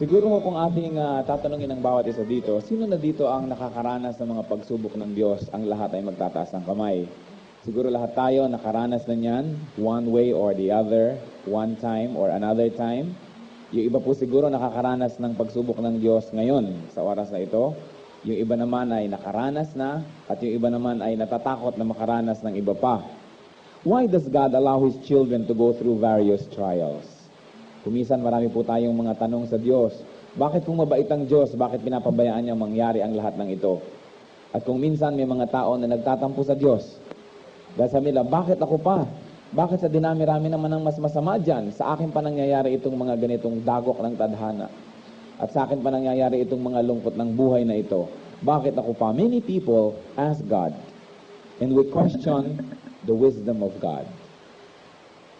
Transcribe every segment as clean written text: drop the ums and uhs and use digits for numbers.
Siguro kung ating tatanungin ng bawat isa dito, sino na dito ang nakakaranas ng mga pagsubok ng Diyos? Ang lahat ay magtataas ng kamay. Siguro lahat tayo nakaranas na niyan, one way or the other, one time or another time. Yung iba po siguro nakakaranas ng pagsubok ng Diyos ngayon sa oras na ito. Yung iba naman ay nakaranas na, at yung iba naman ay natatakot na makaranas ng iba pa. Why does God allow His children to go through various trials? Kumisan marami po tayong mga tanong sa Diyos. Bakit kung mabait ang Diyos, bakit pinapabayaan niya mangyari ang lahat ng ito? At kung minsan may mga tao na nagtatampo sa Diyos, dahil sabi nila, bakit ako pa? Bakit sa dinami-rami naman ang mas masama dyan? Sa akin pa nangyayari itong mga ganitong dagok ng tadhana. At sa akin pa nangyayari itong mga lungkot ng buhay na ito. Bakit ako pa? Many people ask God, and we question the wisdom of God.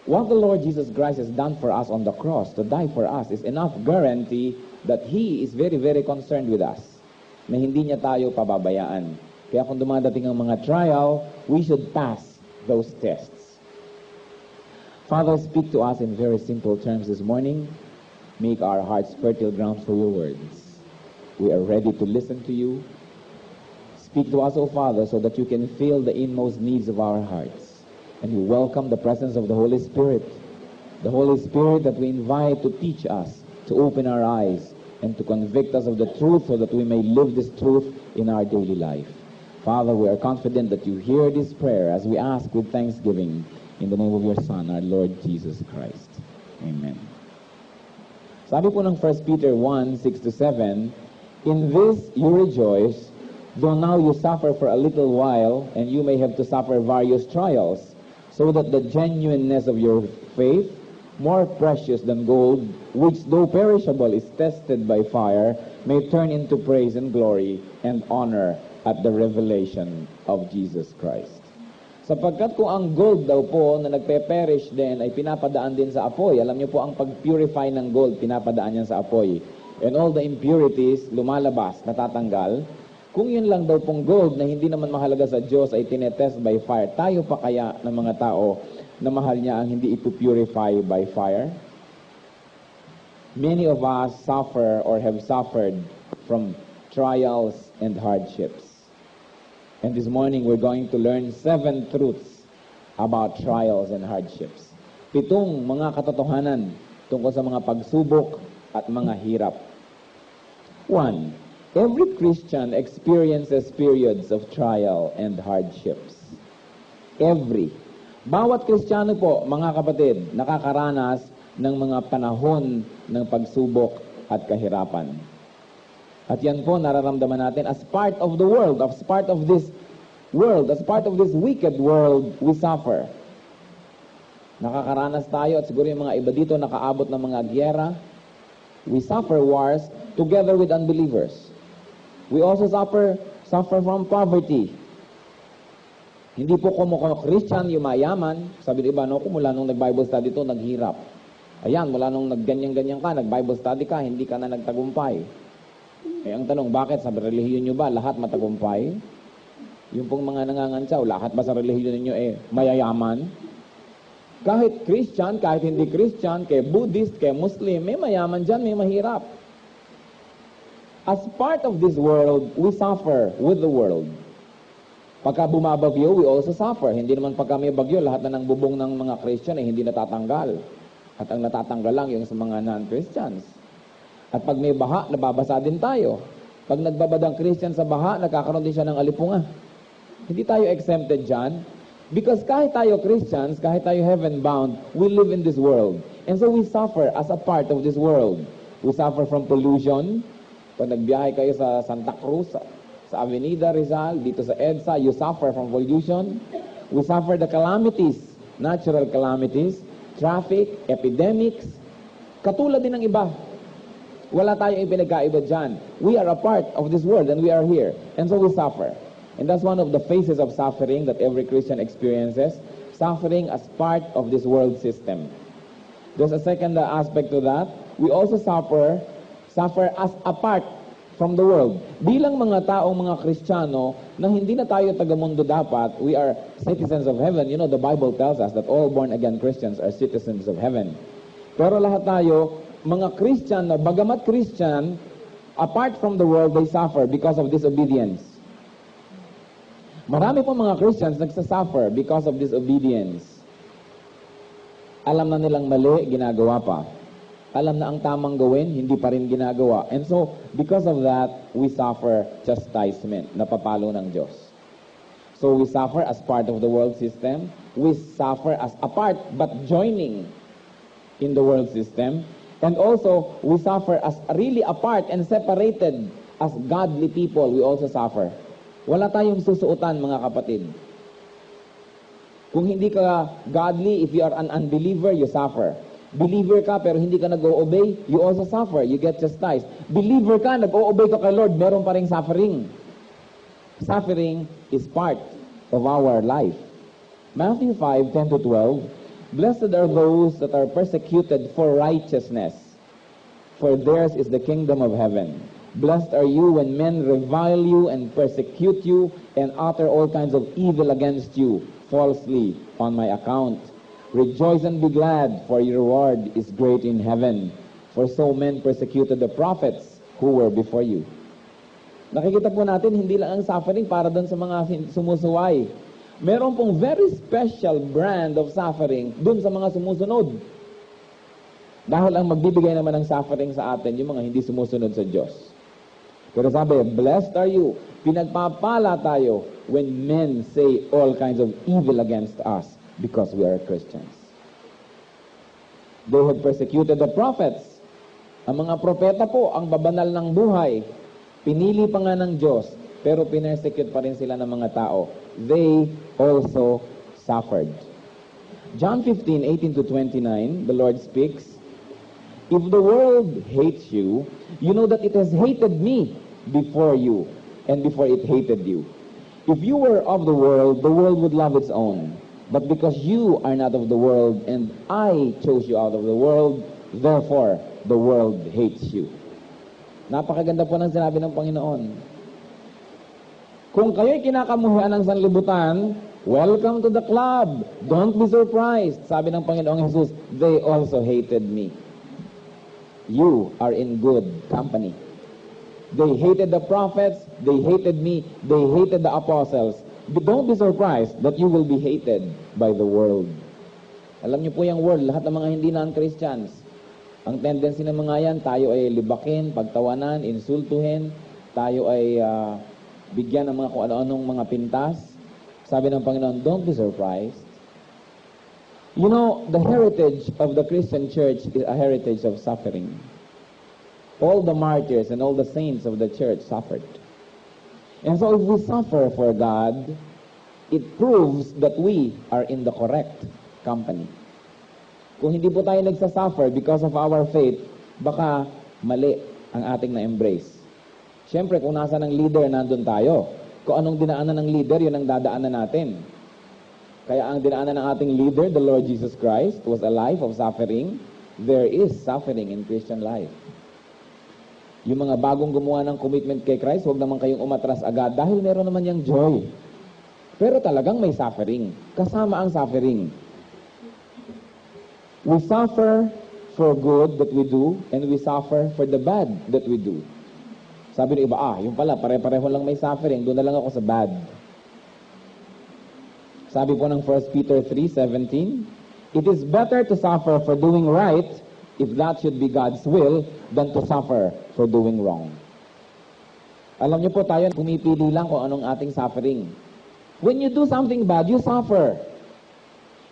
What the Lord Jesus Christ has done for us on the cross, to die for us, is enough guarantee that He is very, very concerned with us. Na hindi niya tayo pababayaan. Kaya kung dumadating ang mga trial, we should pass those tests. Father, speak to us in very simple terms this morning. Make our hearts fertile ground for your words. We are ready to listen to you. Speak to us, O Father, so that you can fill the inmost needs of our hearts. And we welcome the presence of the Holy Spirit. The Holy Spirit that we invite to teach us, to open our eyes, and to convict us of the truth so that we may live this truth in our daily life. Father, we are confident that you hear this prayer as we ask with thanksgiving in the name of your Son, our Lord Jesus Christ. Amen. Sabi po ng 1 Peter 1:6-7, in this you rejoice, though now you suffer for a little while, and you may have to suffer various trials, so that the genuineness of your faith, more precious than gold, which though perishable is tested by fire, may turn into praise and glory and honor at the revelation of Jesus Christ. Sapagkat kung ang gold daw po na nagpe-perish din ay pinapadaan din sa apoy, alam niyo po ang pag-purify ng gold, pinapadaan yan sa apoy. And all the impurities lumalabas, natatanggal. Kung yun lang daw pong gold na hindi naman mahalaga sa Diyos ay tinetest by fire, tayo pa kaya ng mga tao na mahal niya ang hindi ipupurify by fire? Many of us suffer or have suffered from trials and hardships. And this morning we're going to learn 7 truths about trials and hardships. 7 mga katotohanan tungkol sa mga pagsubok at mga hirap. 1. Every Christian experiences periods of trial and hardships. Every. Bawat Kristiyano po, mga kapatid, nakakaranas ng mga panahon ng pagsubok at kahirapan. At yan po, nararamdaman natin as part of the world, as part of this world, as part of this wicked world, we suffer. Nakakaranas tayo at siguro yung mga iba dito nakaabot ng mga gyera. We suffer wars together with unbelievers. We also suffer from poverty. Hindi po kung Christian, yung mayaman. Sabi ng iba, no, kung mula nung nag-Bible study to, naghirap. Ayan, mula nung nagganyan-ganyan ka, nag-Bible study ka, hindi ka na nagtagumpay. Eh, ang tanong, bakit? Sa relihiyon nyo ba, lahat matagumpay? Yung pong mga nangangantsaw, lahat ba sa relihiyon ninyo, mayayaman? Kahit Christian, kahit hindi Christian, kay Buddhist, kay Muslim, may mayaman dyan, may mahirap. As part of this world, we suffer with the world. Pagka bumabagyo, we also suffer. Hindi naman pagka may bagyo, lahat na ng bubong ng mga Christian ay hindi natatanggal. At ang natatanggal lang yung sa mga non-Christians. At pag may baha, nababasa din tayo. Pag nagbabadang Christian sa baha, nagkakaroon din siya ng alipunga. Hindi tayo exempted dyan. Because kahit tayo Christians, kahit tayo heaven-bound, we live in this world. And so we suffer as a part of this world. We suffer from pollution. Pag nagbiyahe kayo sa Santa Cruz, sa Avenida Rizal, dito sa EDSA, you suffer from pollution. We suffer the calamities, natural calamities, traffic, epidemics. Katulad din ng iba. Wala tayong ipinagkaiba dyan. We are a part of this world and we are here. And so we suffer. And that's one of the phases of suffering that every Christian experiences. Suffering as part of this world system. There's a second aspect to that. We also suffer as apart from the world. Bilang mga taong mga Kristiyano na hindi na tayo taga-mundo dapat, we are citizens of heaven. You know, the Bible tells us that all born-again Christians are citizens of heaven. Pero lahat tayo mga Christian na bagamat Christian, apart from the world, they suffer because of disobedience. Marami po mga Christians nagsasuffer because of disobedience. Alam na nilang mali, ginagawa pa. Alam na ang tamang gawin, hindi pa rin ginagawa. And so, because of that, we suffer chastisement, napapalo ng Diyos. So, we suffer as part of the world system. We suffer as a part, but joining in the world system. And also, we suffer as really apart and separated as godly people. We also suffer. Wala tayong susuotan, mga kapatid. Kung hindi ka godly, if you are an unbeliever, you suffer. Believer ka pero hindi ka nag-o-obey, you also suffer. You get chastised. Believer ka, nag-o-obey ka kay Lord, meron pa ring suffering. Suffering is part of our life. Matthew 5:10-12, Blessed are those that are persecuted for righteousness, for theirs is the kingdom of heaven. Blessed are you when men revile you and persecute you and utter all kinds of evil against you falsely on my account. Rejoice and be glad, for your reward is great in heaven. For so men persecuted the prophets who were before you. Nakikita po natin, hindi lang ang suffering para doon sa mga sumusuway. Meron pong very special brand of suffering doon sa mga sumusunod. Dahil ang magbibigay naman ng suffering sa atin, yung mga hindi sumusunod sa Diyos. Pero sabi, blessed are you. Pinagpapala tayo when men say all kinds of evil against us because we are Christians. They had persecuted the prophets. Ang mga propeta po, ang babanal ng buhay, pinili pa nga ng Diyos, pero pinersecute pa rin sila ng mga tao. They also suffered. John 15:18-29, the Lord speaks, If the world hates you, you know that it has hated me before you, and before it hated you. If you were of the world would love its own. But because you are not of the world, and I chose you out of the world, therefore the world hates you. Napakaganda po ng sinabi ng Panginoon. Kung kayo'y kinakamuhian ng sanlibutan, welcome to the club. Don't be surprised. Sabi ng Panginoong Jesus, they also hated me. You are in good company. They hated the prophets, they hated me, they hated the apostles. But don't be surprised that you will be hated by the world. Alam niyo po yung world, lahat ng mga hindi non-Christians. Ang tendency ng mga yan, tayo ay libakin, pagtawanan, insultuhin, tayo ay bigyan ng mga kung ano-anong mga pintas. Sabi ng Panginoon, don't be surprised. You know, the heritage of the Christian church is a heritage of suffering. All the martyrs and all the saints of the church suffered. And so if we suffer for God, it proves that we are in the correct company. Kung hindi po tayo nagsasuffer because of our faith, baka mali ang ating na-embrace. Siyempre, kung nasa ng leader, nandun tayo. Kung anong dinaanan ng leader, yun ang dadaanan natin. Kaya ang dinaanan ng ating leader, the Lord Jesus Christ, was a life of suffering. There is suffering in Christian life. Yung mga bagong gumawa ng commitment kay Christ, huwag naman kayong umatras agad dahil meron naman yung joy. Pero talagang may suffering. Kasama ang suffering. We suffer for good that we do, and we suffer for the bad that we do. Sabi ng iba, yung pala, pare-pareho lang may suffering, doon na lang ako sa bad. Sabi po ng 1 Peter 3:17, It is better to suffer for doing right, if that should be God's will, than to suffer for doing wrong. Alam niyo po tayo, pumipili lang kung anong ating suffering. When you do something bad, you suffer.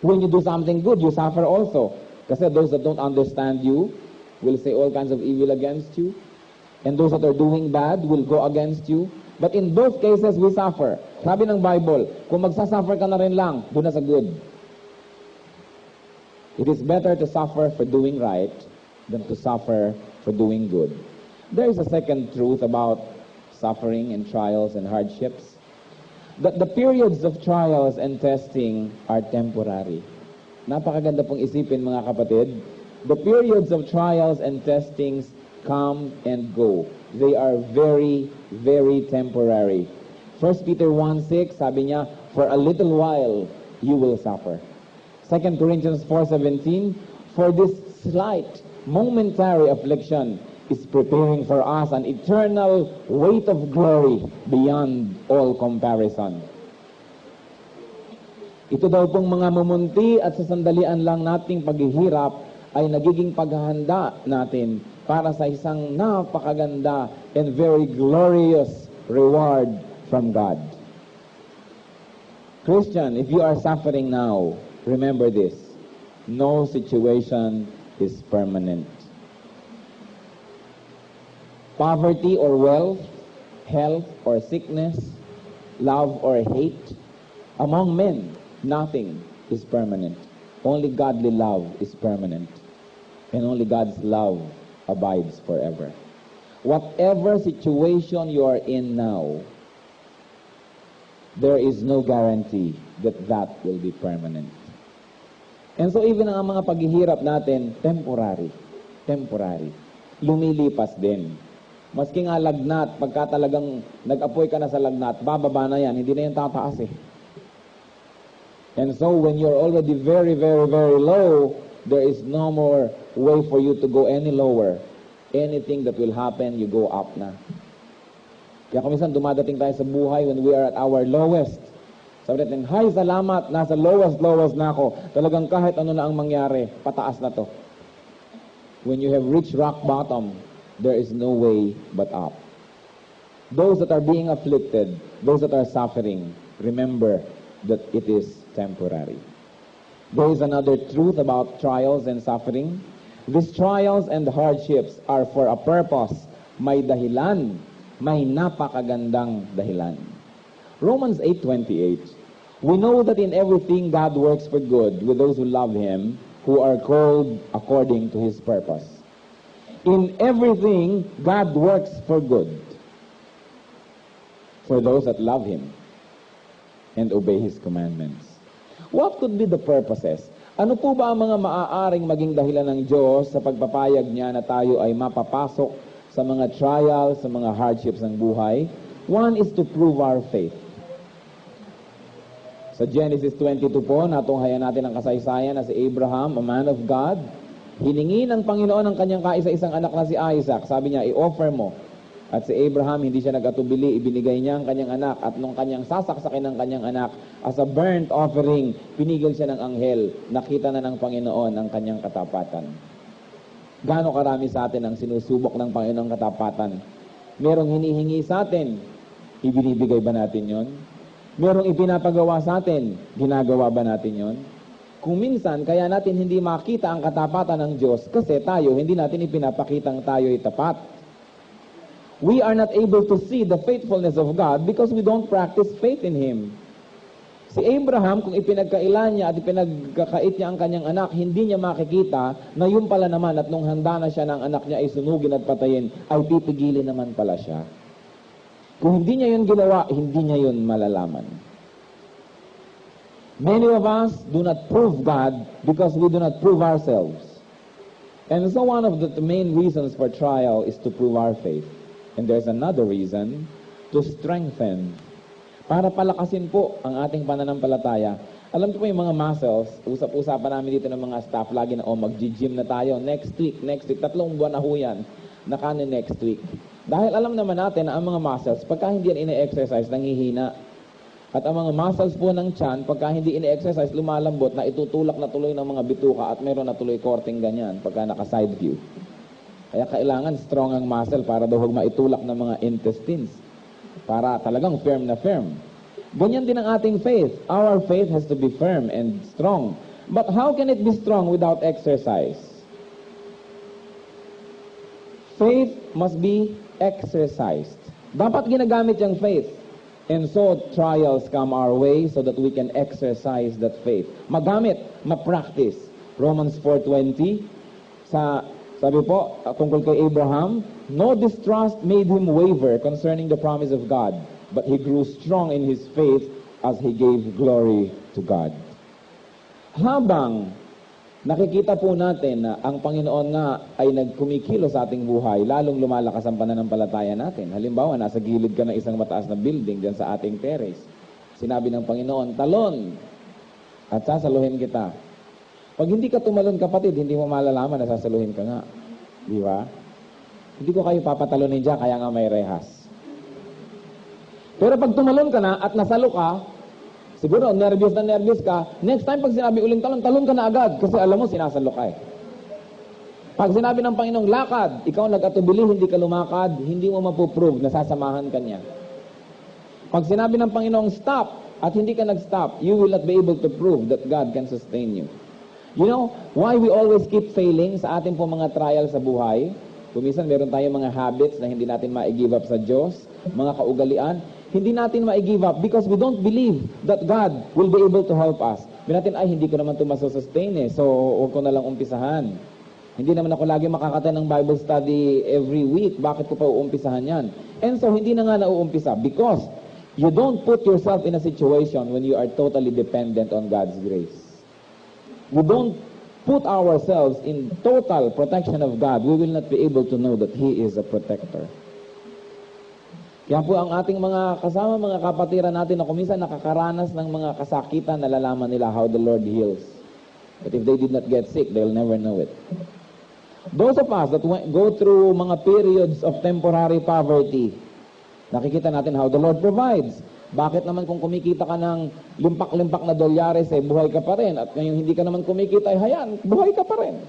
When you do something good, you suffer also. Kasi those that don't understand you will say all kinds of evil against you. And those that are doing bad will go against you. But in both cases, we suffer. Sabi ng Bible, kung magsasuffer ka na rin lang, doon na sa good. It is better to suffer for doing right than to suffer for doing good. There is a second truth about suffering and trials and hardships. That the periods of trials and testing are temporary. Napakaganda pong isipin, mga kapatid. The periods of trials and testings come and go. They are very, very temporary. 1 Peter 1:6, sabi niya, for a little while you will suffer. 2 Corinthians 4:17, for this slight momentary affliction is preparing for us an eternal weight of glory beyond all comparison. Ito daw pong mga mumunti at sa sandalian lang nating paghihirap ay nagiging paghahanda natin para sa isang napakaganda and very glorious reward from God. Christian, if you are suffering now, remember this: no situation is permanent. Poverty or wealth, health or sickness, love or hate, among men, nothing is permanent. Only godly love is permanent. And only God's love abides forever. Whatever situation you are in now, there is no guarantee that that will be permanent. And so even ang mga paghihirap natin, temporary. Temporary. Lumilipas din. Maski nga lagnat, pagka talagang nag-apoy ka na sa lagnat, bababa na yan, hindi na yan tataas eh. And so when you're already very, very, very low, there is no more way for you to go any lower. Anything that will happen, you go up na. Kaya kung minsan dumadating tayo sa buhay when we are at our lowest. Sabi natin, hi, salamat, nasa lowest na ako. Talagang kahit ano na ang mangyari, pataas na to. When you have reached rock bottom, there is no way but up. Those that are being afflicted, those that are suffering, remember that it is temporary. There is another truth about trials and suffering. These trials and hardships are for a purpose. May dahilan. May napakagandang dahilan. Romans 8:28. We know that in everything God works for good with those who love Him, who are called according to His purpose. In everything, God works for good for those that love Him and obey His commandments. What could be the purposes? Ano po ba ang mga maaaring maging dahilan ng Diyos sa pagpapayag niya na tayo ay mapapasok sa mga trials, sa mga hardships ng buhay? One is to prove our faith. Sa Genesis 22 po, natunghayan natin ang kasaysayan na si Abraham, a man of God, hiningi ng Panginoon ang kanyang kaisa-isang anak na si Isaac. Sabi niya, i-offer mo. At si Abraham, hindi siya nag-atubili, ibinigay niya ang kanyang anak. At nung kanyang sasaksakin ng kanyang anak, as a burnt offering, pinigil siya ng anghel. Nakita na ng Panginoon ang kanyang katapatan. Gaano karami sa atin ang sinusubok ng Panginoong katapatan? Merong hinihingi sa atin, ibinibigay ba natin yon? Merong ipinapagawa sa atin, ginagawa ba natin yon? Kung minsan, kaya natin hindi makita ang katapatan ng Diyos kasi tayo, hindi natin ipinapakitang tayo'y tapat. We are not able to see the faithfulness of God because we don't practice faith in Him. Si Abraham, kung ipinagkailan niya at ipinagkakait niya ang kanyang anak, hindi niya makikita na yun pala naman at nung handa na siya ng anak niya ay sunugin at patayin, ay pipigilin naman pala siya. Kung hindi niya yun ginawa, hindi niya yun malalaman. Many of us do not prove God because we do not prove ourselves. And so one of the main reasons for trial is to prove our faith. And there's another reason, to strengthen. Para palakasin po ang ating pananampalataya. Alam ko po yung mga muscles, usap-usapan namin dito ng mga staff, lagi na, mag-gym na tayo, next week, 3 buwan na ho yan, nakanin next week. Dahil alam naman natin na ang mga muscles, pagka hindi yan ine-exercise, nangihina. At ang mga muscles po ng tiyan, pagka hindi ine-exercise, lumalambot na itutulak na tuloy ng mga bituka at meron na tuloy korting ganyan, pagka naka-side view. Kaya kailangan strong ang muscle para daw maitulak ng mga intestines. Para talagang firm na firm. Ganyan din ang ating faith. Our faith has to be firm and strong. But how can it be strong without exercise? Faith must be exercised. Dapat ginagamit yung faith. And so trials come our way so that we can exercise that faith. Magamit, ma-practice. Romans 4:20, sabi po, tungkol kay Abraham, no distrust made him waver concerning the promise of God, but he grew strong in his faith as he gave glory to God. Habang nakikita po natin na ang Panginoon nga ay nagkumikilo sa ating buhay, lalong lumalakas ang pananampalataya natin. Halimbawa, nasa gilid ka ng isang mataas na building dyan sa ating terrace. Sinabi ng Panginoon, talon at sasaluhin kita. Pag hindi ka tumalon, kapatid, hindi mo malalaman na sasaluhin ka nga. Di ba? Hindi ko kayo papatalunin dyan, kaya nga may rehas. Pero pag tumalon ka na at nasalo ka, siguro nervyos na nervyos ka, next time pag sinabi uling talon, talon ka na agad kasi alam mo sinasalo ka eh. Pag sinabi ng Panginoong lakad, ikaw nag-atubili, hindi ka lumakad, hindi mo mapuprove na sasamahan ka niya. Pag sinabi ng Panginoong stop at hindi ka nag-stop, you will not be able to prove that God can sustain you. You know why we always keep failing sa ating po mga trial sa buhay? Kumisan meron tayong mga habits na hindi natin ma-give up sa Diyos, mga kaugalian, hindi natin ma-give up because we don't believe that God will be able to help us. Sabi natin, ay hindi ko naman ito masustain eh, so huwag ko na lang umpisahan. Hindi naman ako lagi makakata ng Bible study every week. Bakit ko pa uumpisahan yan? And so, hindi na nga nauumpisa because you don't put yourself in a situation when you are totally dependent on God's grace. We don't put ourselves in total protection of God. We will not be able to know that He is a protector. Kaya po ang ating mga kasama, mga kapatiran natin na kuminsan nakakaranas ng mga kasakitan, nalalaman nila how the Lord heals. But if they did not get sick, they'll never know it. Those of us that go through mga periods of temporary poverty, nakikita natin how the Lord provides. Bakit naman kung kumikita ka ng limpak-limpak na dolyares, eh, buhay ka pa rin. At ngayon hindi ka naman kumikita, eh, hayan, buhay ka pa rin.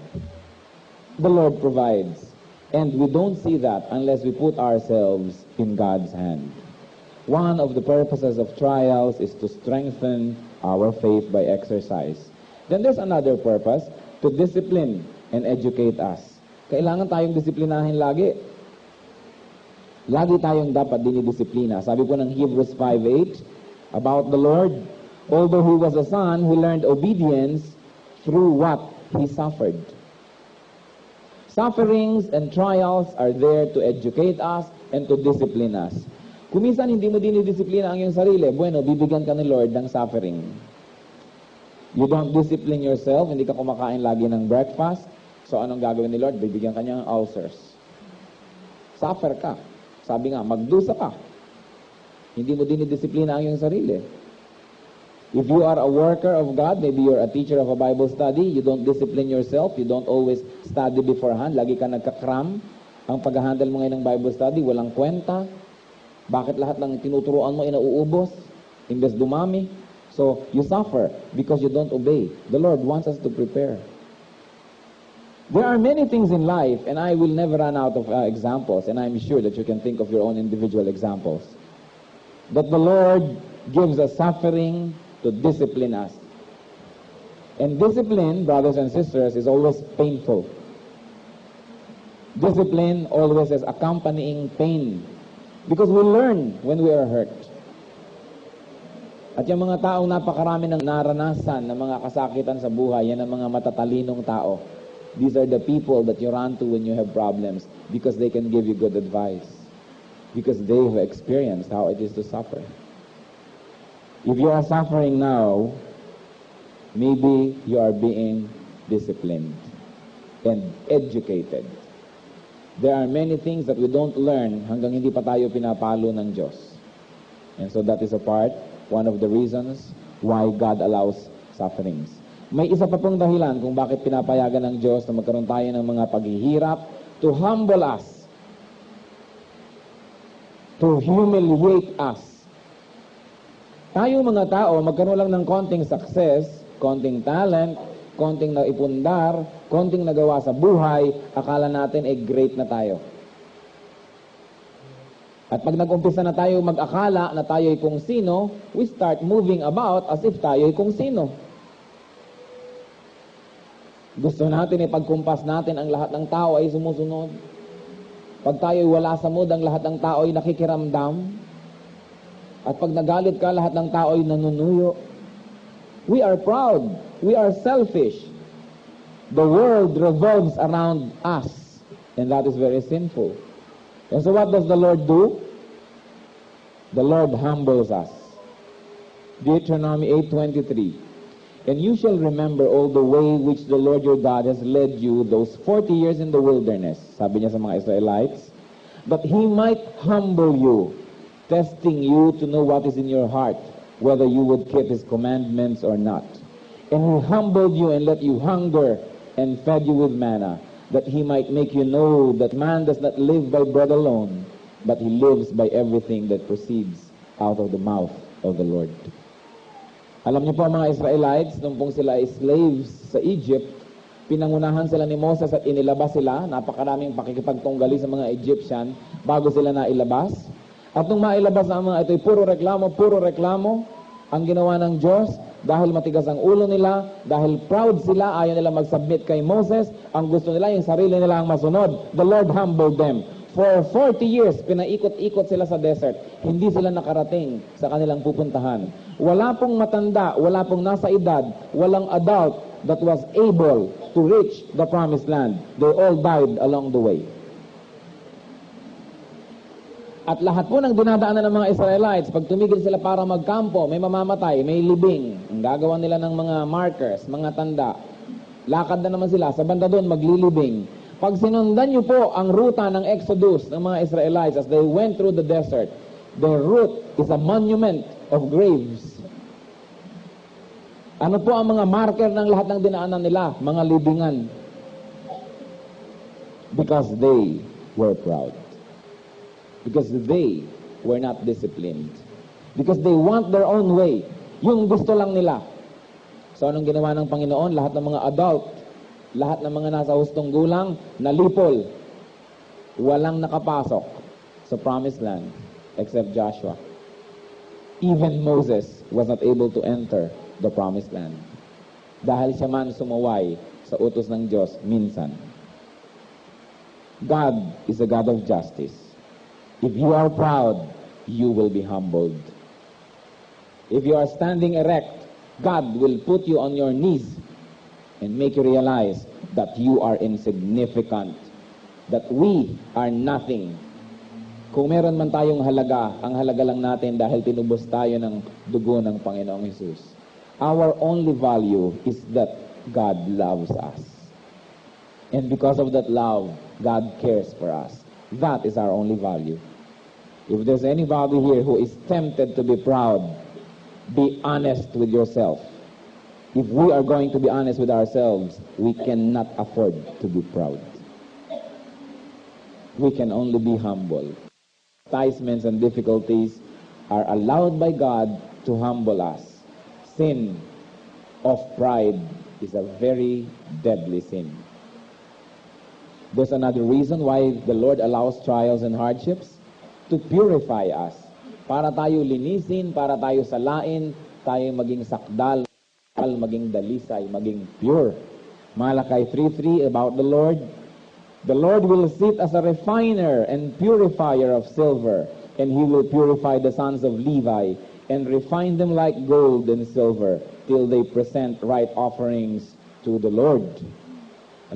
The Lord provides. And we don't see that unless we put ourselves in God's hand. One of the purposes of trials is to strengthen our faith by exercise. Then there's another purpose, to discipline and educate us. Kailangan tayong disiplinahin lagi. Lagi tayong dapat dinidisiplina. Sabi po ng Hebrews 5:8 about the Lord, although He was a son, He learned obedience through what He suffered. Sufferings and trials are there to educate us and to discipline us. Kung minsan hindi mo dinidisiplina ang iyong sarili, bueno, bibigyan ka ni Lord ng suffering. You don't discipline yourself, hindi ka kumakain lagi ng breakfast, so anong gagawin ni Lord? Bibigyan ka niya ng ulcers. Suffer ka. Sabi nga, magdusa ka. Hindi mo dinidisiplina ang iyong sarili. If you are a worker of God, maybe you're a teacher of a Bible study, you don't discipline yourself, you don't always study beforehand, lagi ka nagkakram. Ang pag-handle mo ngayon ng Bible study, walang kwenta. Bakit lahat ng tinuturuan mo inauubos? Imbes dumami. So, you suffer because you don't obey. The Lord wants us to prepare. There are many things in life, and I will never run out of examples, and I'm sure that you can think of your own individual examples. But the Lord gives us suffering to discipline us. And discipline, brothers and sisters, is always painful. Discipline always has accompanying pain. Because we learn when we are hurt. At yung mga taong napakarami ng naranasan ng mga kasakitan sa buhay, yan ang mga matatalinong tao. These are the people that you run to when you have problems because they can give you good advice. Because they have experienced how it is to suffer. If you are suffering now, maybe you are being disciplined and educated. There are many things that we don't learn hanggang hindi pa tayo pinapalo ng Diyos. And so that is one of the reasons why God allows sufferings. May isa pa pong dahilan kung bakit pinapayagan ng Diyos na magkaroon tayo ng mga paghihirap to humble us, to humiliate us. Tayo mga tao, magkaroon lang ng konting success, konting talent, konting naipundar, konting nagawa sa buhay, akala natin great na tayo. At pag nag-umpisa na tayo mag-akala na tayo kung sino, we start moving about as if tayo kung sino. Gusto natin ipagkumpas natin ang lahat ng tao ay sumusunod. Pag tayo wala sa mood, ang lahat ng tao ay nakikiramdam. At pag nagalit ka, lahat ng tao ay nanunuyo. We are proud. We are selfish. The world revolves around us. And that is very sinful. And so what does the Lord do? The Lord humbles us. Deuteronomy 8:23. And you shall remember all the way which the Lord your God has led you those 40 years in the wilderness. Sabi niya sa mga Israelites, that He might humble you, testing you to know what is in your heart, whether you would keep His commandments or not. And He humbled you and let you hunger and fed you with manna, that He might make you know that man does not live by bread alone, but he lives by everything that proceeds out of the mouth of the Lord. Alam niyo po mga Israelites, nung pong sila ay slaves sa Egypt, pinangunahan sila ni Moses at inilabas sila. Napakaraming pakikipagtunggali sa mga Egyptian bago sila nailabas. At nung mailabas na ang mga ito, puro reklamo, ang ginawa ng Diyos, dahil matigas ang ulo nila, dahil proud sila, ayaw nila mag-submit kay Moses, ang gusto nila, yung sarili nila ang masunod. The Lord humbled them. For 40 years, pinaikot-ikot sila sa desert. Hindi sila nakarating sa kanilang pupuntahan. Wala pong matanda, wala pong nasa edad, walang adult that was able to reach the promised land. They all died along the way. At lahat po ng dinadaanan ng mga Israelites, pag tumigil sila para magkampo, may mamamatay, may libing. Ang gagawa nila ng mga markers, mga tanda. Lakad na naman sila, sa banda doon maglilibing. Pag sinundan niyo po ang ruta ng Exodus ng mga Israelites as they went through the desert, their route is a monument of graves. Ano po ang mga marker ng lahat ng dinaanan nila? Mga libingan. Because they were proud. Because they were not disciplined. Because they want their own way. Yung gusto lang nila. So anong ginawa ng Panginoon? Lahat ng mga adult, lahat ng mga nasa hustong gulang, nalipol. Walang nakapasok sa promised land except Joshua. Even Moses was not able to enter the promised land. Dahil siya man sumaway sa utos ng Diyos minsan. God is a God of justice. If you are proud, you will be humbled. If you are standing erect, God will put you on your knees and make you realize that you are insignificant, that we are nothing. Kung meron man tayong halaga, ang halaga lang natin dahil tinubos tayo ng dugo ng Panginoong Hesus. Our only value is that God loves us. And because of that love, God cares for us. That is our only value. If there's anybody here who is tempted to be proud, be honest with yourself. If we are going to be honest with ourselves, we cannot afford to be proud. We can only be humble. Chastisements and difficulties are allowed by God to humble us. Sin of pride is a very deadly sin. There's another reason why the Lord allows trials and hardships. To purify us. Para tayo linisin, para tayo salain, tayo maging sakdal, maging dalisay, maging pure. Malachi 3:3 about the Lord. The Lord will sit as a refiner and purifier of silver, and He will purify the sons of Levi, and refine them like gold and silver, till they present right offerings to the Lord.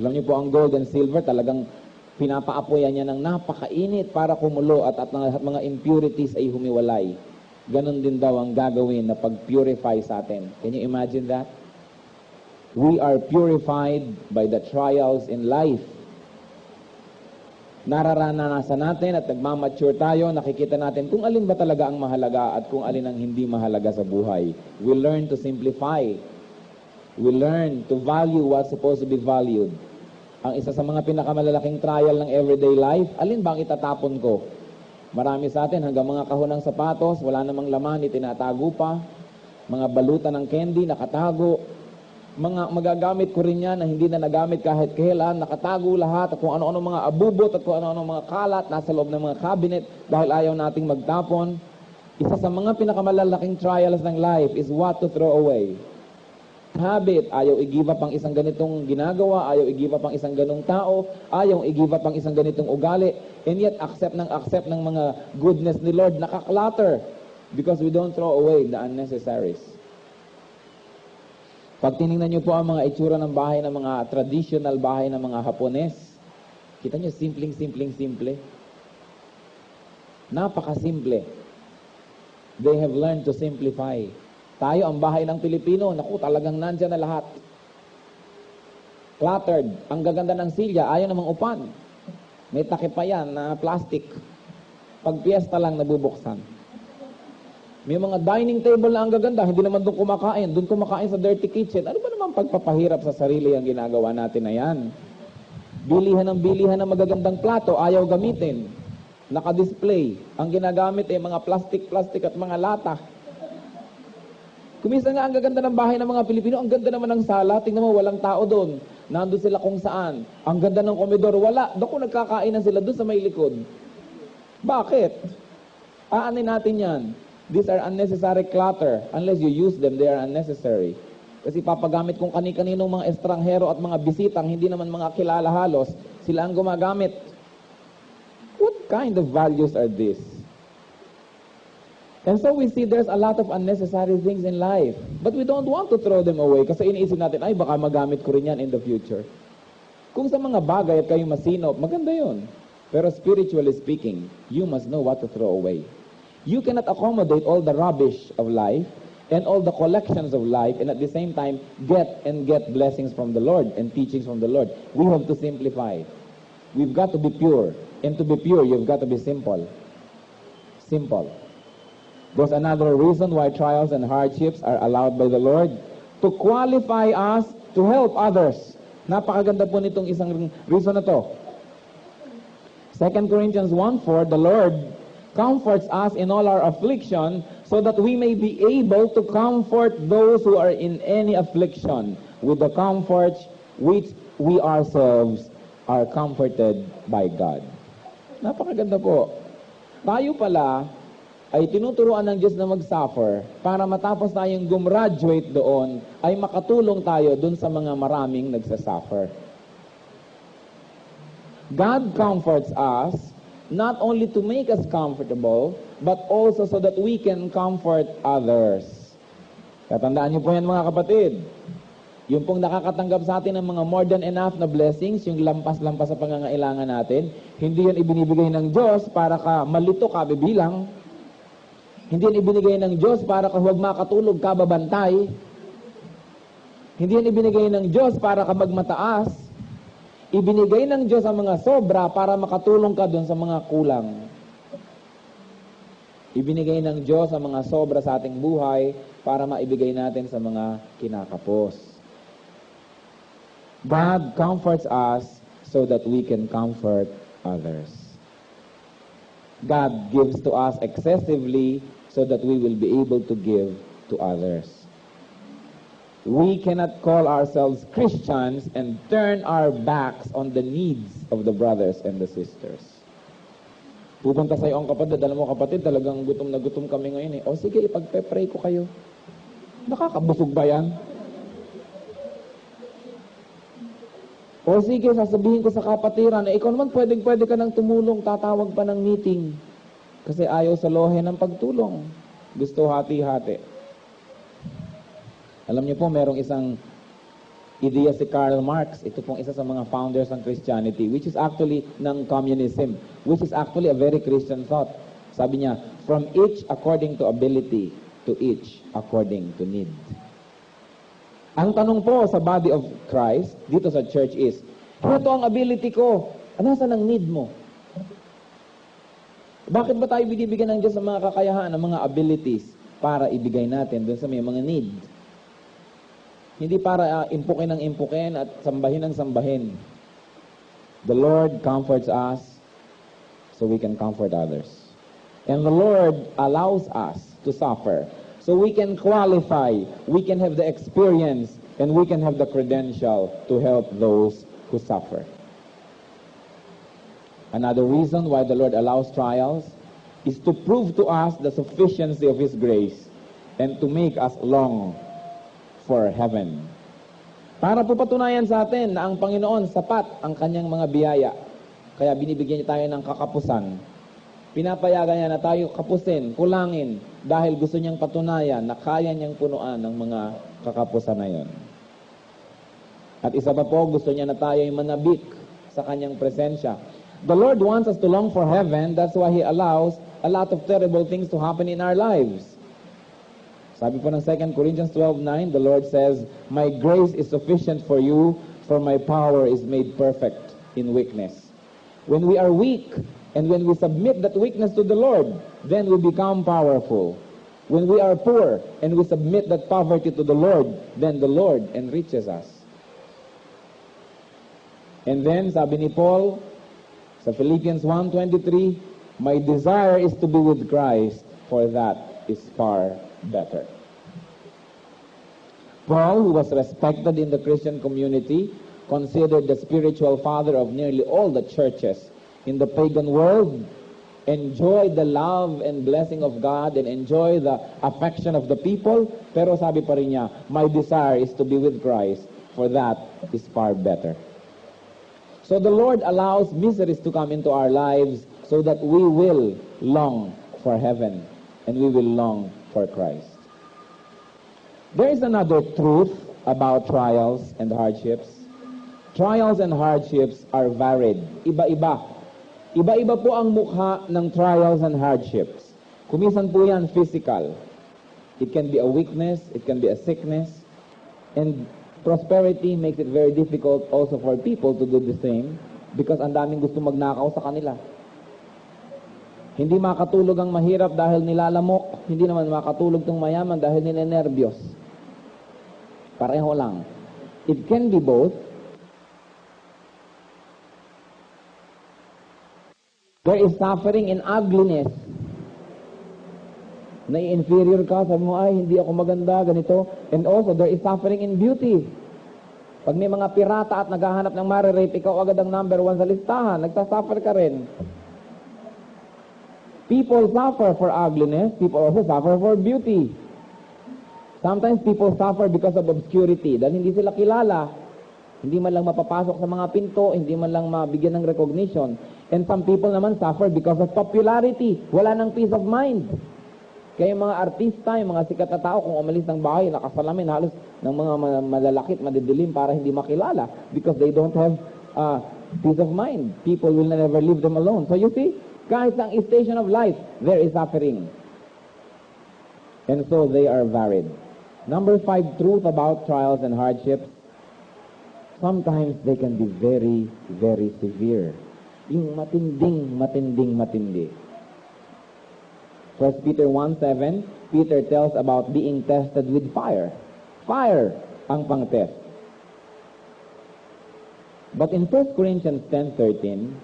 Alam niyo po, ang gold and silver talagang pinapaapoyan niya ng napakainit para kumulo at mga impurities ay humiwalay. Ganon din daw ang gagawin na pag-purify sa atin. Can you imagine that? We are purified by the trials in life. Nararanasan natin at nagmamature tayo, nakikita natin kung alin ba talaga ang mahalaga at kung alin ang hindi mahalaga sa buhay. We learn to simplify. We learn to value what's supposed to be valued. Ang isa sa mga pinakamalalaking trial ng everyday life, alin ba ang itatapon ko? Marami sa atin hanggang mga kahon ng sapatos, wala namang laman, itinatago pa. Mga balutan ng candy, nakatago. Mga magagamit ko rin yan na hindi na nagamit kahit kailan, nakatago lahat, at kung ano-ano mga abubot at kung ano-ano mga kalat nasa loob ng mga cabinet dahil ayaw nating magtapon. Isa sa mga pinakamalalaking trials ng life is what to throw away. Habit, ayaw i-give up ang isang ganitong ginagawa, ayaw i-give up ang isang ganong tao, ayaw i-give up ang isang ganitong ugali, and yet accept ng mga goodness ni Lord, nakaklutter because we don't throw away the unnecessaries. Pag tinignan niyo po ang mga itsura ng bahay ng mga traditional bahay ng mga Hapones, kita niyo simple. Napakasimple. They have learned to simplify. Tayo, ang bahay ng Pilipino, naku, talagang nandyan na lahat. Cluttered. Ang gaganda ng silya, ayaw namang upan. May takip pa yan na plastic. Pag piyesta lang, nabubuksan. May mga dining table na ang gaganda, hindi naman doon kumakain. Doon kumakain sa dirty kitchen. Ano ba naman pagpapahirap sa sarili ang ginagawa natin na yan? Bilihan ng magagandang plato, ayaw gamitin. Naka-display. Ang ginagamit ay mga plastic at mga lata. Kumisa nga ang gaganda ng bahay ng mga Pilipino, ang ganda naman ng sala, tingnan mo, walang tao doon. Nandun sila kung saan. Ang ganda ng komedor, wala. Doon nagkakainan sila doon sa may likod. Bakit? Aanin natin yan. These are unnecessary clutter. Unless you use them, they are unnecessary. Kasi papagamit kung kani-kaninong mga estranghero at mga bisitang, hindi naman mga kilala halos, sila ang gumagamit. What kind of values are these? And so we see there's a lot of unnecessary things in life. But we don't want to throw them away kasi iniisip natin, ay baka magamit ko rin yan in the future. Kung sa mga bagay at kayo masinop, maganda yun. Pero spiritually speaking, you must know what to throw away. You cannot accommodate all the rubbish of life and all the collections of life and at the same time get blessings from the Lord and teachings from the Lord. We have to simplify. We've got to be pure. And to be pure, you've got to be simple. Simple. There's another reason why trials and hardships are allowed by the Lord, to qualify us to help others. Napakaganda po nitong isang reason na to. 2 Corinthians 1:4, the Lord comforts us in all our affliction so that we may be able to comfort those who are in any affliction with the comfort which we ourselves are comforted by God. Napakaganda po. Tayo pala ay tinuturuan ng Diyos na mag-suffer para matapos tayong gumraduate doon ay makatulong tayo doon sa mga maraming nagsasuffer. God comforts us not only to make us comfortable, but also so that we can comfort others. Tatandaan niyo po yan mga kapatid. Yung pong nakakatanggap sa atin ng mga more than enough na blessings, yung lampas-lampas sa pangangailangan natin, hindi yan ibinibigay ng Diyos para ka malito ka bibilang. Hindi yan ibinigay ng Diyos para ka huwag makatulog ka babantay. Hindi yan ibinigay ng Diyos para ka magmataas. Ibinigay ng Diyos ang mga sobra para makatulong ka doon sa mga kulang. Ibinigay ng Diyos ang mga sobra sa ating buhay para maibigay natin sa mga kinakapos. God comforts us so that we can comfort others. God gives to us excessively so that we will be able to give to others. We cannot call ourselves Christians and turn our backs on the needs of the brothers and the sisters. Pupunta sa'yo ang kapatid, alam mo kapatid, talagang gutom na gutom kami ngayon eh. O sige, ipagpe-pray ko kayo. Nakakabusog ba yan? O sige, sasabihin ko sa kapatiran, ikaw naman pwede ka nang tumulong, tatawag pa ng meeting. Kasi ayaw sa lohe ng pagtulong. Gusto hati-hati. Alam niyo po, merong isang ideya si Karl Marx, ito pong isa sa mga founders ng Christianity, which is actually ng communism, which is actually a very Christian thought. Sabi niya, from each according to ability, to each according to need. Ang tanong po sa body of Christ, dito sa church is, ito ang ability ko, nasaan ang need mo? Bakit ba tayo binibigyan ng Diyos ng mga kakayahan, ng mga abilities, para ibigay natin doon sa may mga need? Hindi para impukin ng impukin at sambahin ng sambahin. The Lord comforts us so we can comfort others. And the Lord allows us to suffer so we can qualify, we can have the experience, and we can have the credential to help those who suffer. Another reason why the Lord allows trials is to prove to us the sufficiency of His grace and to make us long for heaven. Para po patunayan sa atin na ang Panginoon sapat ang kanyang mga biyaya. Kaya binibigyan niya tayo ng kakapusan. Pinapayagan niya na tayo kapusin, kulangin, dahil gusto niyang patunayan na kaya niyang punuan ng mga kakapusan na yon. At isa pa po, gusto niya na tayo ay manabik sa kanyang presensya. The Lord wants us to long for heaven. That's why He allows a lot of terrible things to happen in our lives. Sabi po ng 2 Corinthians 12:9, the Lord says, my grace is sufficient for you, for my power is made perfect in weakness. When we are weak, and when we submit that weakness to the Lord, then we become powerful. When we are poor and we submit that poverty to the Lord, then the Lord enriches us. And then, sabi ni Paul sa Philippians 1:23, my desire is to be with Christ, for that is far better. Paul, who was respected in the Christian community, considered the spiritual father of nearly all the churches in the pagan world, enjoyed the love and blessing of God and enjoy the affection of the people, pero sabi pa rin niya, my desire is to be with Christ, for that is far better. So the Lord allows miseries to come into our lives so that we will long for heaven and we will long for Christ. There is another truth about trials and hardships. Trials and hardships are varied. Iba-iba. Iba-iba po ang mukha ng trials and hardships. Kumisan po yan physical. It can be a weakness, it can be a sickness, and prosperity makes it very difficult also for people to do the same because ang daming gusto magnakaw sa kanila. Hindi makatulog ang mahirap dahil nilalamok, hindi naman makatulog tong mayaman dahil ninenervyos. Pareho lang. It can be both. There is suffering in ugliness. Nai-inferior ka, sabi mo, ay, hindi ako maganda, ganito. And also, there is suffering in beauty. Pag may mga pirata at naghahanap ng marirape, ikaw agad ang number 1 sa listahan. Nagsasuffer ka rin. People suffer for ugliness. People also suffer for beauty. Sometimes people suffer because of obscurity. Dahil hindi sila kilala. Hindi man lang mapapasok sa mga pinto, hindi man lang mabigyan ng recognition. And some people naman suffer because of popularity. Wala ng peace of mind. Kaya yung mga artista, yung mga sikat na tao, kung umalis ng bahay, nakasalamin halos ng mga malalakit, madidilim para hindi makilala because they don't have peace of mind. People will never leave them alone. So you see, kahit sa station of life, there is suffering. And so they are varied. Number 5 truth about trials and hardships. Sometimes they can be very, very severe. Yung matinding. 1 Peter 1:7, Peter tells about being tested with fire. Fire ang pang-test. But in 1 Corinthians 10:13,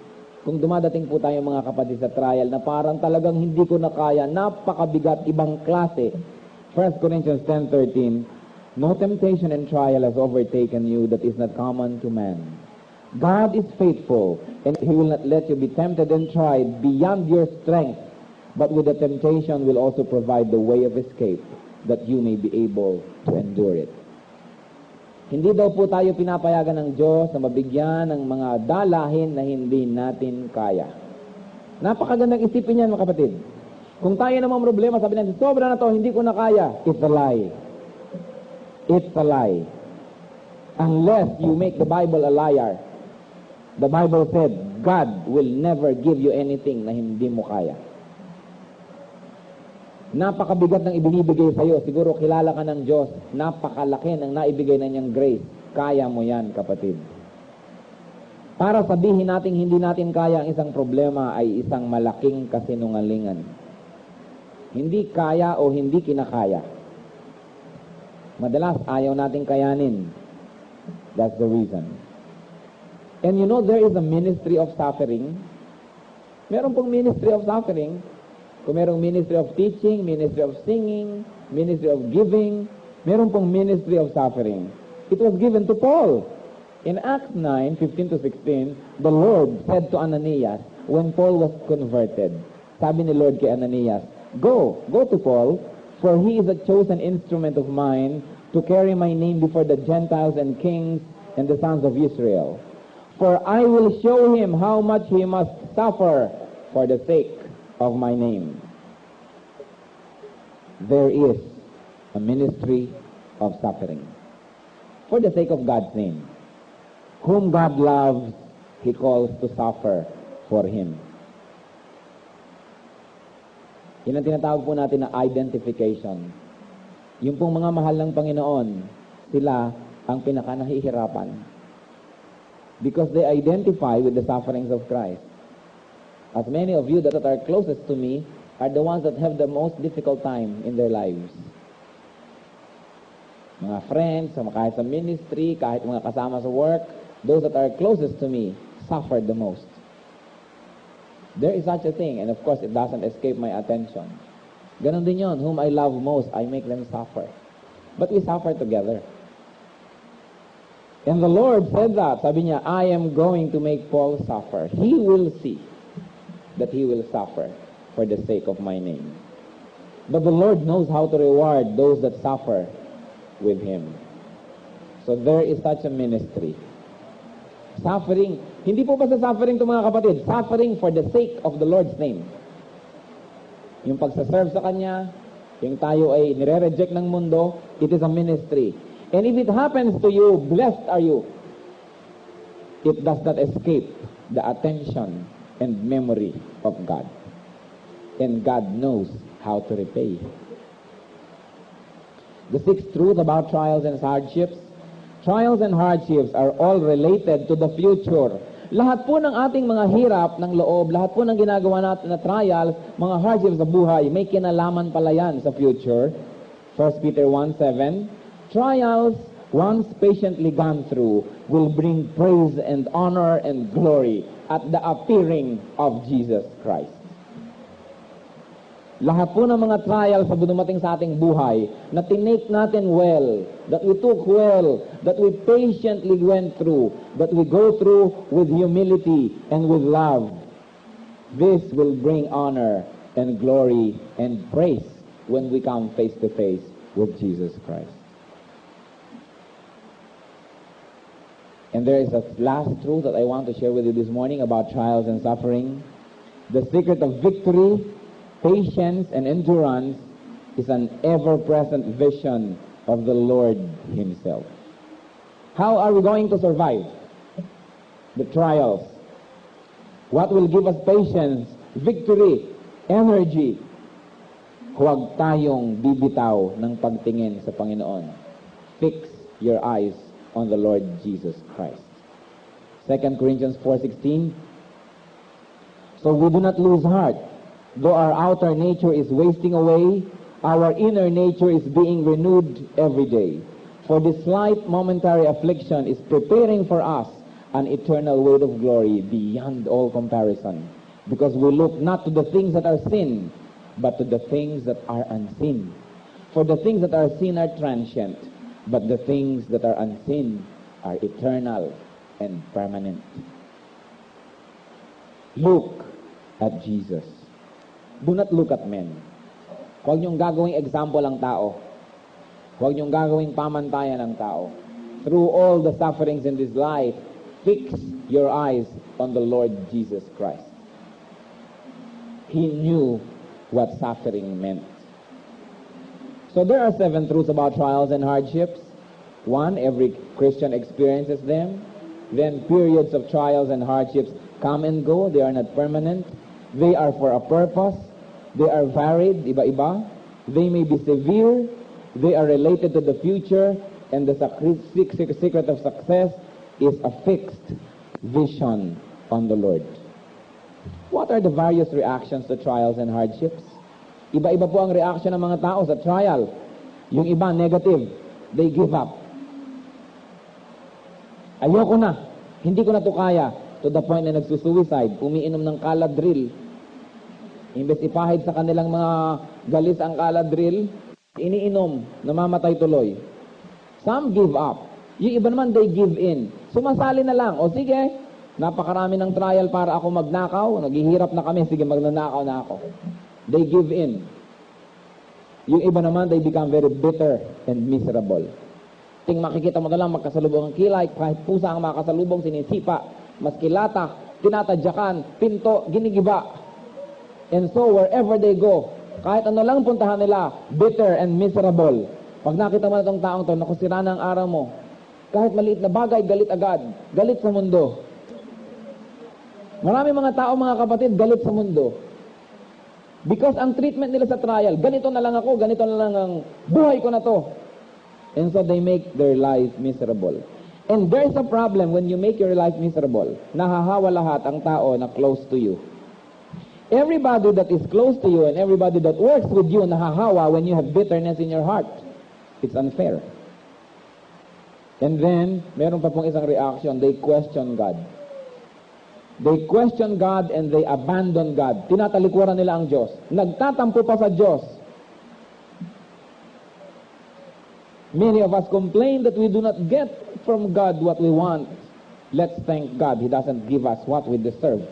kung dumadating po tayo mga kapatid sa trial na parang talagang hindi ko na kaya, napakabigat, ibang klase. 1 Corinthians 10:13, no temptation and trial has overtaken you that is not common to man. God is faithful, and He will not let you be tempted and tried beyond your strength, but with the temptation will also provide the way of escape, that you may be able to endure it. Hindi daw po tayo pinapayagan ng Diyos na mabigyan ng mga dalahin na hindi natin kaya. Napakagandang isipin yan, mga kapatid. Kung tayo namang problema, sabi natin, sobra na to, hindi ko na kaya. It's a lie. It's a lie. Unless you make the Bible a liar. The Bible said, God will never give you anything na hindi mo kaya. Napakabigat ng ibinibigay sa'yo. Siguro kilala ka ng Diyos. Napakalaki ng naibigay na niyang grace. Kaya mo yan, kapatid. Para sabihin natin hindi natin kaya ang isang problema ay isang malaking kasinungalingan. Hindi kaya o hindi kinakaya. Madalas ayaw nating kayanin. That's the reason. And you know, there is a ministry of suffering. Meron pong ministry of suffering. Kung merong ministry of teaching, ministry of singing, ministry of giving, meron pong ministry of suffering. It was given to Paul. In Acts 9:15-16, the Lord said to Ananias, when Paul was converted, sabi ni Lord kay Ananias, Go to Paul, for he is a chosen instrument of mine to carry my name before the Gentiles and kings and the sons of Israel. For I will show him how much he must suffer for the sake of my name. There is a ministry of suffering for the sake of God's name. Whom God loves, He calls to suffer for Him. Yan ang tinatawag po natin na identification. Yung pong mga mahal ng Panginoon, sila ang pinakanahihirapan. Because they identify with the sufferings of Christ. As many of you that are closest to me, are the ones that have the most difficult time in their lives. Mga friends, kahit sa ministry, kahit mga kasama sa work, those that are closest to me suffered the most. There is such a thing, and of course, it doesn't escape my attention. Ganon din yun, whom I love most, I make them suffer. But we suffer together. And the Lord said that, sabi niya, I am going to make Paul suffer. He will see that he will suffer for the sake of my name. But the Lord knows how to reward those that suffer with him. So there is such a ministry. Suffering. Hindi po basta suffering to mga kapatid. Suffering for the sake of the Lord's name. Yung pagsaserve sa Kanya, yung tayo ay nire-reject ng mundo, it is a ministry. And if it happens to you, blessed are you. It does not escape the attention and memory of God. And God knows how to repay. The sixth truth about trials and hardships. Trials and hardships are all related to the future. Lahat po ng ating mga hirap ng loob, lahat po ng ginagawa natin na trials, mga hardships sa buhay, may kinalaman pala yan sa future. 1 Peter 1:7, trials, once patiently gone through, will bring praise and honor and glory at the appearing of Jesus Christ. Lahat po ng mga trials na dumating sa ating buhay, na tinake natin well, that we took well, that we patiently went through, that we go through with humility and with love, this will bring honor and glory and praise when we come face to face with Jesus Christ. And there is a last truth that I want to share with you this morning about trials and suffering. The secret of victory, patience, and endurance is an ever-present vision of the Lord Himself. How are we going to survive the trials? What will give us patience, victory, energy? Huwag tayong bibitaw ng pagtingin sa Panginoon. Fix your eyes on the Lord Jesus Christ. 2 Corinthians 4:16. So we do not lose heart. Though our outer nature is wasting away, our inner nature is being renewed every day. For this slight momentary affliction is preparing for us an eternal weight of glory beyond all comparison. Because we look not to the things that are seen, but to the things that are unseen. For the things that are seen are transient, but the things that are unseen are eternal and permanent. Look at Jesus. Do not look at men. Huwag niyong gagawing example ang tao. Huwag niyong gagawing pamantayan ang tao. Through all the sufferings in this life, fix your eyes on the Lord Jesus Christ. He knew what suffering meant. So there are 7 truths about trials and hardships. 1, every Christian experiences them. Then periods of trials and hardships come and go. They are not permanent. They are for a purpose. They are varied, iba-iba. They may be severe. They are related to the future. And the secret of success is a fixed vision on the Lord. What are the various reactions to trials and hardships? Iba-iba po ang reaction ng mga tao sa trial. Yung iba, negative. They give up. Ayoko na. Hindi ko na to kaya. To the point na nagsusuicide, umiinom ng Caladril. Imbes ipahid sa kanilang mga galis ang Caladril, iniinom, namamatay tuloy. Some give up. Yung iba naman, they give in. Sumasali na lang. O sige, napakarami ng trial para ako magnakaw. Naghihirap na kami, sige magnanakaw na ako. They give in. Yung iba naman, they become very bitter and miserable. Ting makikita mo na lang magkasalubong ang kilay, kahit pusa ang makasalubong, sinisipa, maskilata, tinatadyakan, pinto, ginigiba. And so, wherever they go, kahit ano lang puntahan nila, bitter and miserable. Pag nakita mo na itong taong to, nakusira na ang araw mo. Kahit maliit na bagay, galit agad. Galit sa mundo. Marami mga tao, mga kapatid, galit sa mundo. Because ang treatment nila sa trial, ganito na lang ako, ganito na lang ang buhay ko na to. And so they make their life miserable. And there's a problem when you make your life miserable. Nahahawa lahat ang tao na close to you. Everybody that is close to you and everybody that works with you nahahawa when you have bitterness in your heart. It's unfair. And then, meron pa pong isang reaction, they question God. They question God and they abandon God. Tinatalikuran nila ang Diyos. Nagtatampo pa sa Diyos. Many of us complain that we do not get from God what we want. Let's thank God, He doesn't give us what we deserve.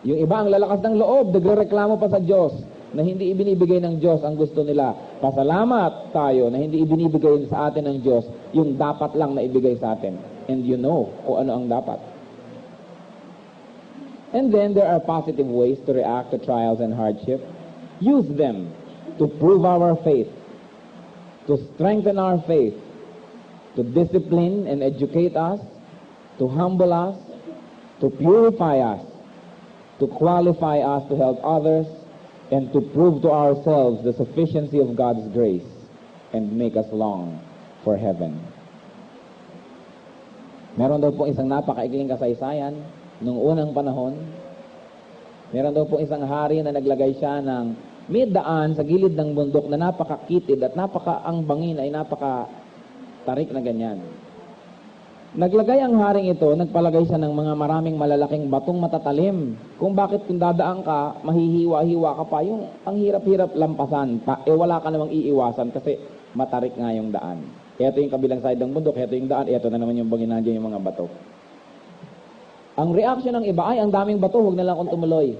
Yung iba ang lalakas ng loob, nagrereklamo pa sa Diyos na hindi ibinibigay ng Diyos ang gusto nila. Pasalamat tayo na hindi ibinibigay sa atin ng Diyos yung dapat lang na ibigay sa atin. And you know kung ano ang dapat. And then there are positive ways to react to trials and hardship. Use them to prove our faith, to strengthen our faith, to discipline and educate us, to humble us, to purify us, to qualify us to help others, and to prove to ourselves the sufficiency of God's grace and make us long for heaven. Meron daw po isang napakaigling kasaysayan nung unang panahon. Meron daw po isang hari na naglagay siya ng may daan sa gilid ng bundok na napakakitid at ang bangin ay napaka-tarik na ganyan. Naglagay ang haring ito, nagpalagay siya ng mga maraming malalaking batong matatalim. Kung dadaan ka, mahihiwa-hiwa ka pa. Yung ang hirap-hirap lampasan pa, wala ka namang iiwasan kasi matarik nga yung daan. Ito yung kabilang side ng bundok, ito yung daan, ito na naman yung bangin, nandiyan yung mga bato. Ang reaction ng iba ay, ang daming bato, huwag na lang akong tumuloy.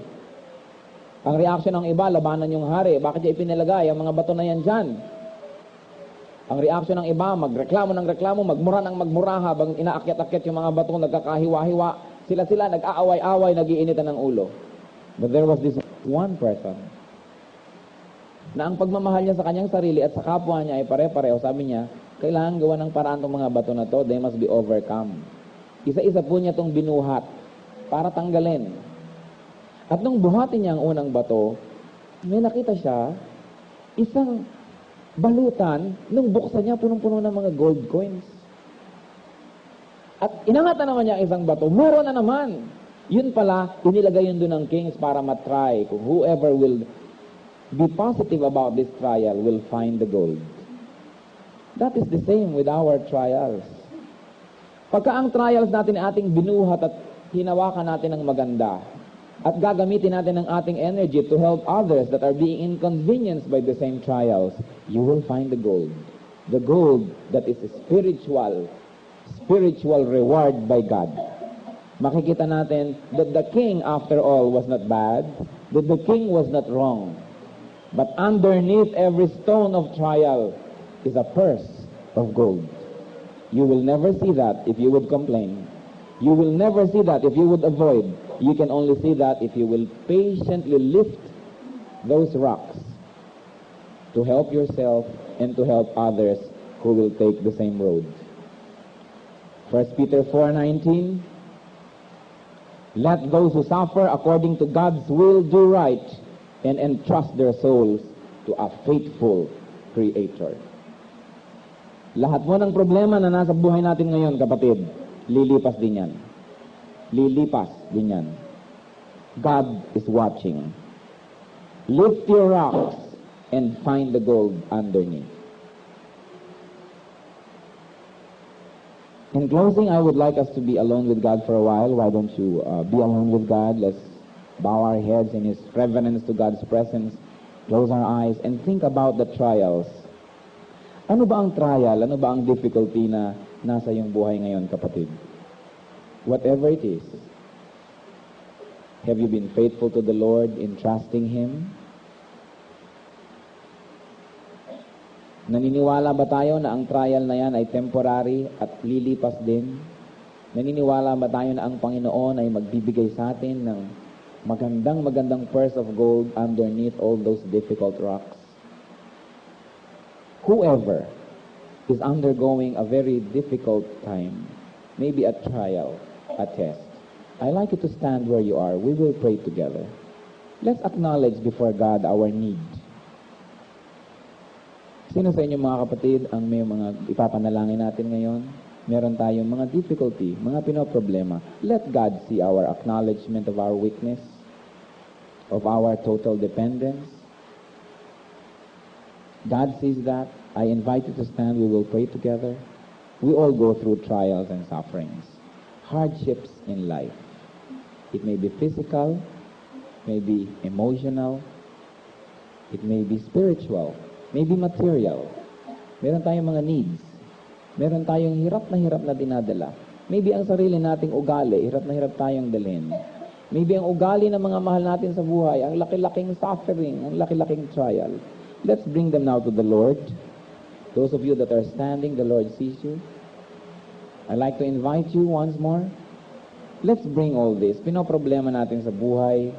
Ang reaction ng iba, labanan yung hari. Bakit niya ipinalagay ang mga bato na yan dyan? Ang reaction ng iba, magreklamo ng reklamo, magmura ng magmura habang inaakyat-akyat yung mga bato, nagkakahiwa-hiwa. Sila nag-aaway-away, nagiinitan ng ulo. But there was this one person na ang pagmamahal niya sa kanyang sarili at sa kapwa niya ay pare-pareho. Sabi niya, kailangan gawa ng paraan itong mga bato na to, they must be overcome. Isa-isa po niya itong binuhat para tanggalin. At nung buhatin niya ang unang bato, may nakita siya, isang balutan, nung buksan niya, punong-puno ng mga gold coins. At inangatan naman niya ang isang bato, meron na naman. Yun pala, inilagay yun doon ng kings para matry kung whoever will be positive about this trial will find the gold. That is the same with our trials. Pagka ang trials natin ating binuhat at hinawakan natin ng maganda, at gagamitin natin ang ating energy to help others that are being inconvenienced by the same trials, you will find the gold. The gold that is spiritual reward by God. Makikita natin that the king, after all, was not bad, that the king was not wrong. But underneath every stone of trial is a purse of gold. You will never see that if you would complain. You will never see that if you would avoid. You can only see that if you will patiently lift those rocks to help yourself and to help others who will take the same road. 1 Peter 4:19, let those who suffer according to God's will do right and entrust their souls to a faithful Creator. Lahat mo ng problema na nasa buhay natin ngayon, kapatid, lilipas din yan. Lilipas din yan. God is watching. Lift your rocks and find the gold underneath. In closing, I would like us to be alone with God for a while. Why don't you be alone with God? Let's bow our heads in His reverence to God's presence. Close our eyes and think about the trials. Ano ba ang trial? Ano ba ang difficulty na nasa iyong buhay ngayon, kapatid? Whatever it is, have you been faithful to the Lord in trusting Him? Naniniwala ba tayo na ang trial na yan ay temporary at lilipas din? Naniniwala ba tayo na ang Panginoon ay magbibigay sa atin ng magandang purse of gold underneath all those difficult rocks? Whoever is undergoing a very difficult time, maybe a trial, a test, I'd like you to stand where you are. We will pray together. Let's acknowledge before God our need. Sino sa inyo mga kapatid ang may mga ipapanalangin natin ngayon? Meron tayong mga difficulty, mga pinoproblema. Let God see our acknowledgement of our weakness, of our total dependence. God sees that. I invite you to stand. We will pray together. We all go through trials and sufferings, hardships in life. It may be physical, may be emotional, it may be spiritual, may be material. Meron tayong mga needs. Meron tayong hirap na dinadala. Maybe ang sarili nating ugali, hirap na hirap tayong dalhin. Maybe ang ugali ng mga mahal natin sa buhay, ang laki-laking suffering, ang laki-laking trial. Let's bring them now to the Lord. Those of you that are standing, the Lord sees you. I'd like to invite you once more. Let's bring all this. Pinoproblema natin sa buhay.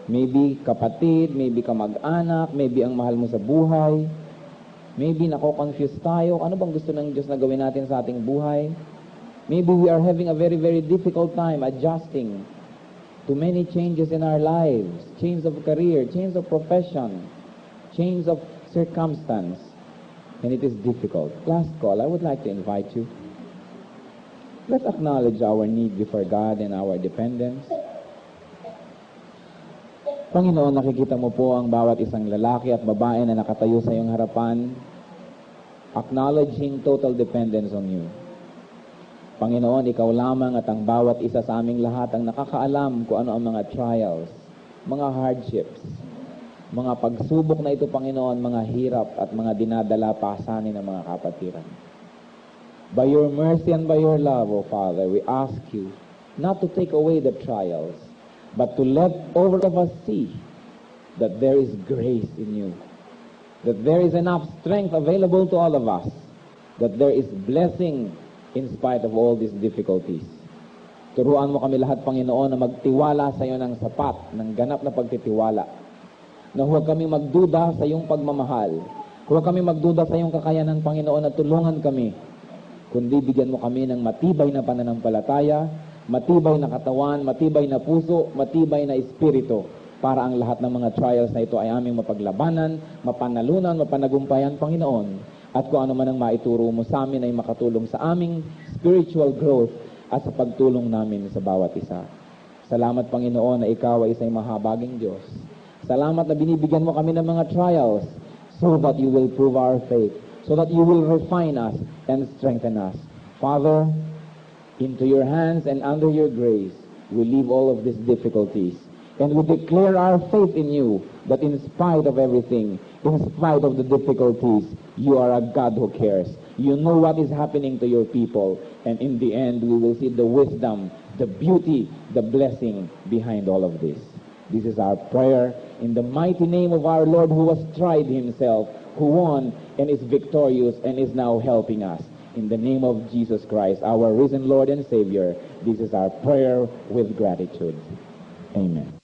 Maybe kapatid, maybe kamag-anak, maybe ang mahal mo sa buhay. Maybe nako-confuse tayo. Ano bang gusto ng Diyos na gawin natin sa ating buhay? Maybe we are having a very, very difficult time adjusting to many changes in our lives. Change of career, change of profession, change of circumstance. And it is difficult. Last call, I would like to invite you. Let's acknowledge our need before God and our dependence. Panginoon, nakikita mo po ang bawat isang lalaki at babae na nakatayo sa iyong harapan, acknowledging total dependence on you. Panginoon, ikaw lamang at ang bawat isa sa aming lahat ang nakakaalam kung ano ang mga trials, mga hardships, mga pagsubok na ito, Panginoon, mga hirap at mga dinadala pasanin ng mga kapatiran. By your mercy and by your love, O Father, we ask you not to take away the trials, but to let all of us see that there is grace in you, that there is enough strength available to all of us, that there is blessing in spite of all these difficulties. Turuan mo kami lahat, Panginoon, na magtiwala sa iyo ng sapat, ng ganap na pagtitiwala, na huwag kami magduda sa iyong pagmamahal, huwag kami magduda sa iyong kakayanan, Panginoon, na tulungan kami, kundi bigyan mo kami ng matibay na pananampalataya, matibay na katawan, matibay na puso, matibay na espiritu, para ang lahat ng mga trials na ito ay aming mapaglabanan, mapanalunan, mapanagumpayan, Panginoon. At kung ano man ang maituro mo sa amin ay makatulong sa aming spiritual growth at sa pagtulong namin sa bawat isa. Salamat, Panginoon, na ikaw ay isang mahabaging Diyos. Salamat na binibigyan mo kami ng mga trials so that you will prove our faith, so that you will refine us and strengthen us. Father, into your hands and under your grace, we leave all of these difficulties. And we declare our faith in you, that in spite of everything, in spite of the difficulties, you are a God who cares. You know what is happening to your people. And in the end, we will see the wisdom, the beauty, the blessing behind all of this. This is our prayer in the mighty name of our Lord, who was tried himself, who won and is victorious and is now helping us. In the name of Jesus Christ, our risen Lord and Savior, this is our prayer with gratitude. Amen.